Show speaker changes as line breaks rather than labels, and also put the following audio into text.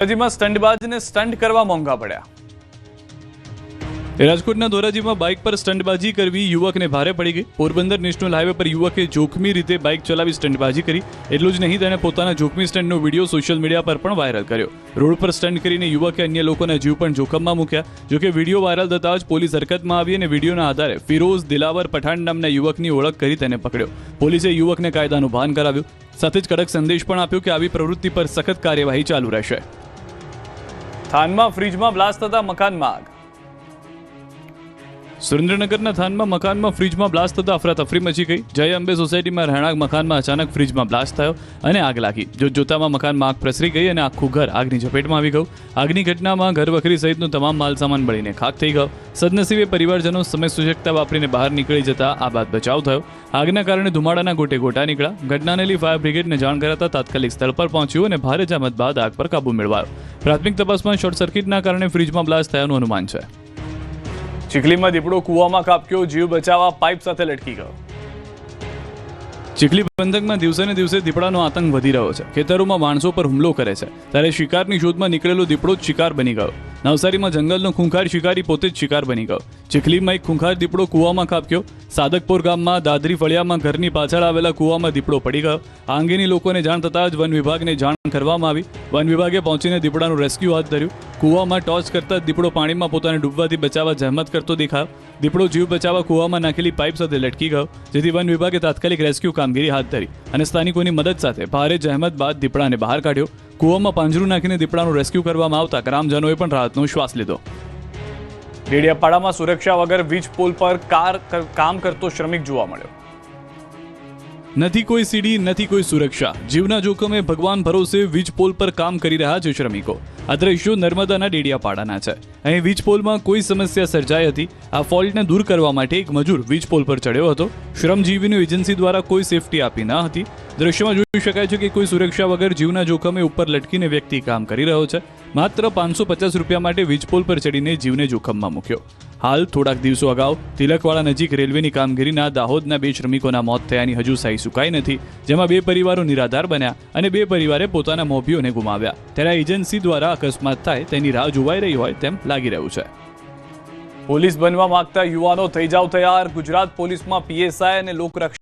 ધોરાજીમાં સ્ટંટબાજને stunt કરવા મોંઘા પડ્યા। રાજકોટના ધોરાજીમાં બાઇક પર સ્ટંટબાજી કરવી યુવકને ભારે પડી ગઈ। પોરબંદર નેશનલ હાઈવે પર યુવકે જોખમી રીતે બાઇક ચલાવી સ્ટંટબાજી કરી। એટલું જ નહીં, તેણે પોતાના જોખમી સ્ટંટનો વિડીયો સોશિયલ મીડિયા પર પણ વાયરલ કર્યો। રોડ પર સ્ટંટ કરીને યુવકે અન્ય લોકોના જીવ પણ જોખમમાં મૂક્યા। જોકે વિડીયો વાયરલ થતાં જ પોલીસ હરકતમાં આવી અને વિડીયોના આધારે ફિરોઝ દિલાવર પઠાણ નામના યુવકની ઓળખ કરી તેને પકડ્યો। પોલીસે યુવકને કાયદાનું ભાન કરાવ્યું, સાથે જ કડક સંદેશ પણ આપ્યો કે આવી પ્રવૃત્તિ પર સખત કાર્યવાહી ચાલુ રહેશે। થાનમાં ફ્રીજમાં બ્લાસ્ટ થતા મકાનમાં આગ। સુરેન્દ્રનગરના થાનમાં મકાનમાં ફ્રીજમાં બ્લાસ્ટ થતા અફરાતફરી મચી ગઈ। જય અંબે સોસાયટીમાં રહેણાંક મકાનમાં અચાનક ફ્રીજમાં બ્લાસ્ટ થયો અને આગ લાગી। જોતામાં મકાનમાં આગ પ્રસરી ગઈ અને આખું ઘર આગની ઝપેટમાં આવી ગયું। આગની ઘટનામાં ઘરવખરી સહિતનું તમામ માલસામાન બળીને ખાખ થઈ ગયો। સદનસીબે પરિવારજનો સમય સૂચકતા વાપરીને બહાર નીકળી જતા આ બાદ બચાવ થયો। આગના કારણે ધુમાડાના ગોટે ગોટા નીકળ્યા। ઘટનાને લઈ ફાયર બ્રિગેડને જાણ કરાતા તાત્કાલિક સ્થળ પર પહોંચ્યું અને ભારે જહેમત બાદ આગ પર કાબુ મેળવાયો। પ્રાથમિક તપાસમાં શોર્ટ સર્કિટના કારણે ફ્રીજમાં બ્લાસ્ટ થયાનું અનુમાન છે। ચીખલીમાં દીપડો કૂવામાં ખાબક્યો, જીવ બચાવવા પાઇપ સાથે લટકી ગયો। ચીખલી પંથકમાં દિવસે ને દિવસે દીપડાનો આતંક વધી રહ્યો છે। ખેતરોમાં માણસો પર હુમલો કરે છે ત્યારે શિકારની શોધમાં નીકળેલો દીપડો જ શિકાર બની ગયો। નવસારીમાં જંગલનો ખૂંખાર શિકારી પોતે જ શિકાર બની ગયો। ચીખલીમાં એક ખૂંખાર દીપડો કૂવામાં ખાબક્યો। સાદકપુર ગામમાં દાદરી ફળિયામાં ઘરની પાછળ આવેલા કૂવામાં દીપડો પડી ગયો। આ અંગેની લોકોને જાણ થતાં જ વન વિભાગને જાણ કરવામાં આવી। વન વિભાગે પહોંચીને દીપડાનું રેસ્ક્યુ હાથ ધર્યું। કૂવામાં ટોર્ચ કરતા દીપડો પાણીમાં પોતાને ડૂબવાથી બચાવવા જહેમત કરતો દેખાયો। દીપડો જીવ બચાવવા કૂવામાં નાખેલી પાઇપ સાથે લટકી ગયો, જેથી વન વિભાગે તાત્કાલિક રેસ્ક્યુ કામગીરી હાથ ધરી અને સ્થાનિકોની મદદ સાથે ભારે જહેમત બાદ દીપડાને બહાર કાઢ્યો। કૂવામાં પાંજરું નાખીને દીપડાનું રેસ્ક્યુ કરવામાં આવતા ગ્રામજનોએ પણ રાહતનો શ્વાસ લીધો। ડેડિયાપાડામાં સુરક્ષા વગર વીજ પોલ પર કામ કરતો શ્રમિક જોવા મળ્યો। નથી કોઈ સીડી, નથી કોઈ સુરક્ષા, જીવના જોખમે ભગવાન ભરોસે વીજ પોલ પર કામ કરી રહ્યા છે શ્રમિકો। આ દ્રશ્યો નર્મદાના ડેડિયાપાડાના છે। અહીં વીજ પોલમાં કોઈ સમસ્યા સર્જાઈ હતી। આ ફોલ્ટને દૂર કરવા માટે એક મજૂર વીજ પોલ પર ચડ્યો હતો। શ્રમજીવીની એજન્સી દ્વારા કોઈ સેફટી આપી ન હતી। દ્રશ્યમાં જોઈ શકાય છે કે કોઈ સુરક્ષા વગર જીવના જોખમે ઉપર લટકીને વ્યક્તિ કામ કરી રહ્યો છે। માત્ર 550 રૂપિયા માટે વીજ પોલ પર ચડીને જીવને જોખમમાં મૂક્યો। હાલ થોડાક દિવસો અગાઉ તિલકવાડા નજીક રેલવેની કામગીરીના દાહોદના 2 શ્રમિકોના મોત થયાની હજુ સહી સુકાઈ નથી, જેમાં 2 પરિવારો નિરાધાર બન્યા અને 2 પરિવારે પોતાના મોભીઓને ગુમાવ્યા। ત્યારે એજન્સી દ્વારા અકસ્માત થાય તેની રાહ જોવાઈ રહી હોય તેમ લાગી રહ્યું છે। પોલીસ બનવા માંગતા યુવાનો થઈ જાવ તૈયાર। ગુજરાત પોલીસમાં પીએસઆઈ અને લોકરક્ષક